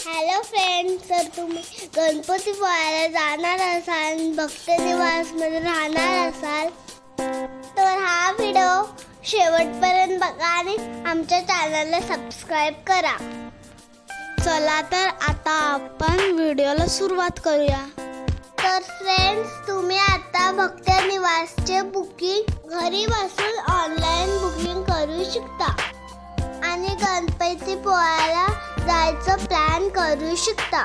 Hello friends, जर तुम्ही गणपती पोहायला जाणार असाल, भक्त निवासमध्ये राहणार असाल तर हा व्हिडिओ शेवटपर्यंत बघा आणि आमच्या चॅनलला सबस्क्राईब करा. चला तर आता आपण व्हिडिओला सुरुवात करूया. तर फ्रेंड्स, तुम्ही आता भक्त निवासचे बुकिंग घरी बसून ऑनलाईन बुकिंग करू शकता आणि गणपती पोहायला जायचं प्लॅन करू शकता.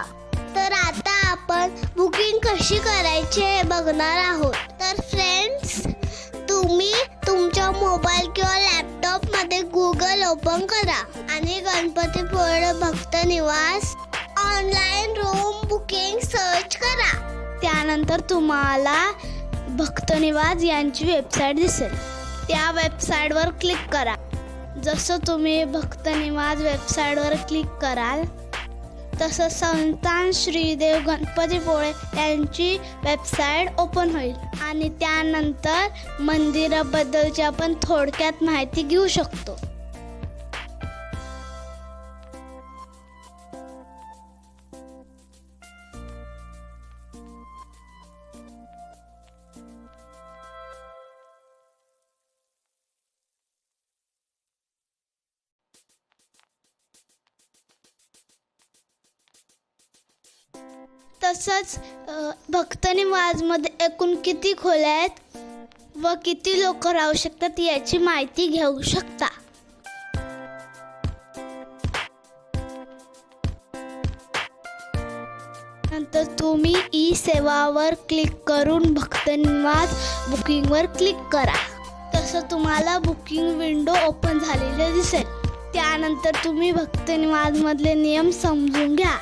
तर आता आपण बुकिंग कशी करायची हे बघणार आहोत. तर फ्रेंड्स, तुम्ही तुमच्या मोबाईल किंवा लॅपटॉपमध्ये गुगल ओपन करा आणि गणपतीपुळे भक्त निवास ऑनलाईन रूम बुकिंग सर्च करा. त्यानंतर तुम्हाला भक्त निवास यांची वेबसाईट दिसेल. त्या वेबसाईटवर क्लिक करा. जसं तुम्ही भक्त निवास वेबसाईटवर क्लिक कराल तसं संस्थान श्रीदेव गणपतीपुळे यांची वेबसाईट ओपन होईल आणि त्यानंतर मंदिराबद्दलची आपण थोडक्यात माहिती घेऊ शकतो. तसंच भक्त निवासमध्ये एकूण किती खोल्या आहेत व किती लोक राहू शकतात याची माहिती घेऊ शकता. नंतर तुम्ही ई सेवावर क्लिक करून भक्त निवास बुकिंगवर क्लिक करा. तसं तुम्हाला बुकिंग विंडो ओपन झालेले दिसेल. त्यानंतर तुम्ही भक्त निवासमधले नियम समजून घ्या.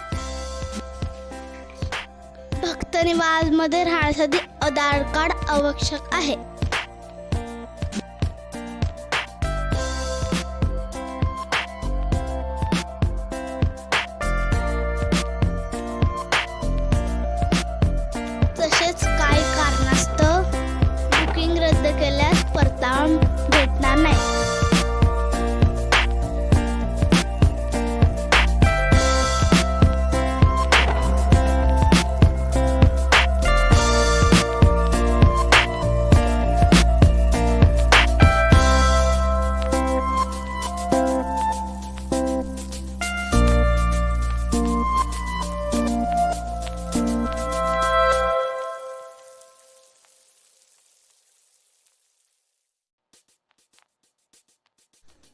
भक्त निवासमध्ये राहण्यासाठी आधार कार्ड आवश्यक आहे. तसेच काही कारणास्तव बुकिंग रद्द केल्यास परतावा भेटणार नाही.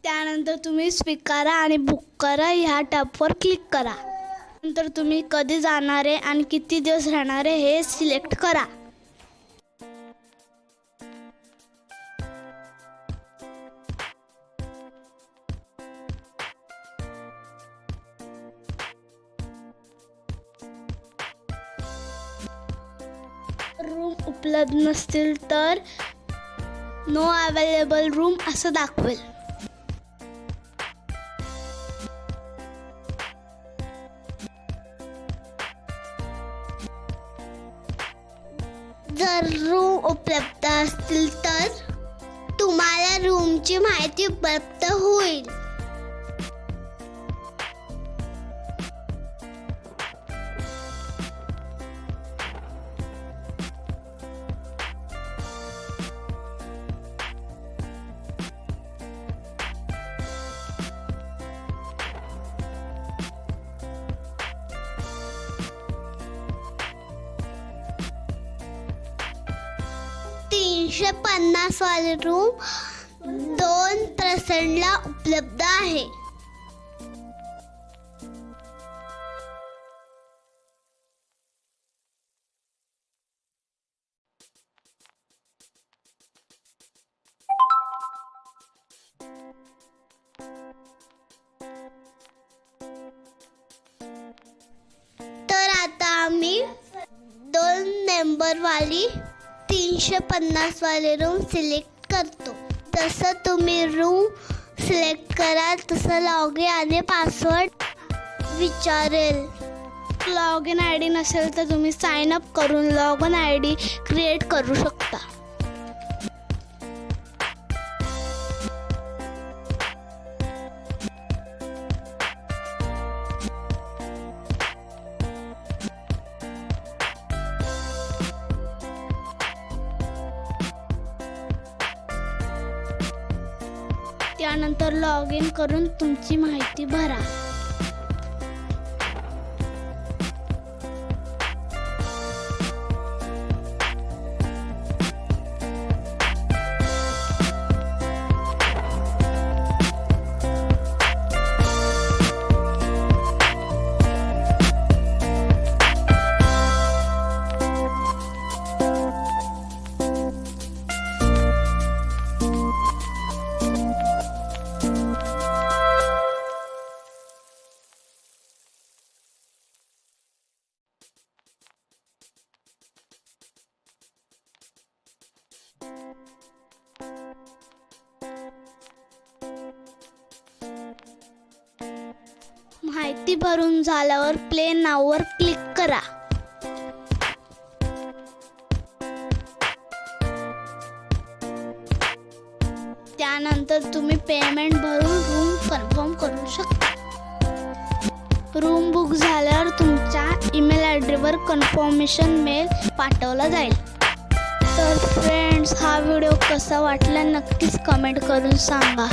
त्यानंतर तुम्ही स्वीकारा आणि बुक करा ह्या टॅबवर क्लिक करा. नंतर तुम्ही कधी जाणारे आणि किती दिवस राहणारे हे सिलेक्ट करा. रूम उपलब्ध नसतील तर नो अवेलेबल रूम असं दाखवेल. जर रूम उपलब्ध असतील तर तुम्हाला रूमची माहिती उपलब्ध होईल. $350 वाले रूम 2% उपलब्ध आहे. तर आता आम्ही 2 मेंबर वाली 350 वाले रूम सिलेक्ट करतो. जसं तुम्ही रूम सिलेक्ट कराल तसं लॉग इन आणि पासवर्ड विचारेल. लॉग इन आय डी नसेल तर तुम्ही साइन अप करून log in I D create करू शकता. त्यानंतर लॉग इन करून तुमची माहिती भरा. माहिती भरून झाल्यावर प्ले नाववर क्लिक करा. त्यानंतर तुम्ही पेमेंट भरून रूम कन्फर्म करू शकता. रूम बुक झाल्यावर तुमच्या ईमेल ॲड्रेसवर कन्फर्मेशन मेल पाठवला जाईल. तर फ्रेंड्स, हा व्हिडिओ कसा वाटला नक्कीच कमेंट करून सांगा.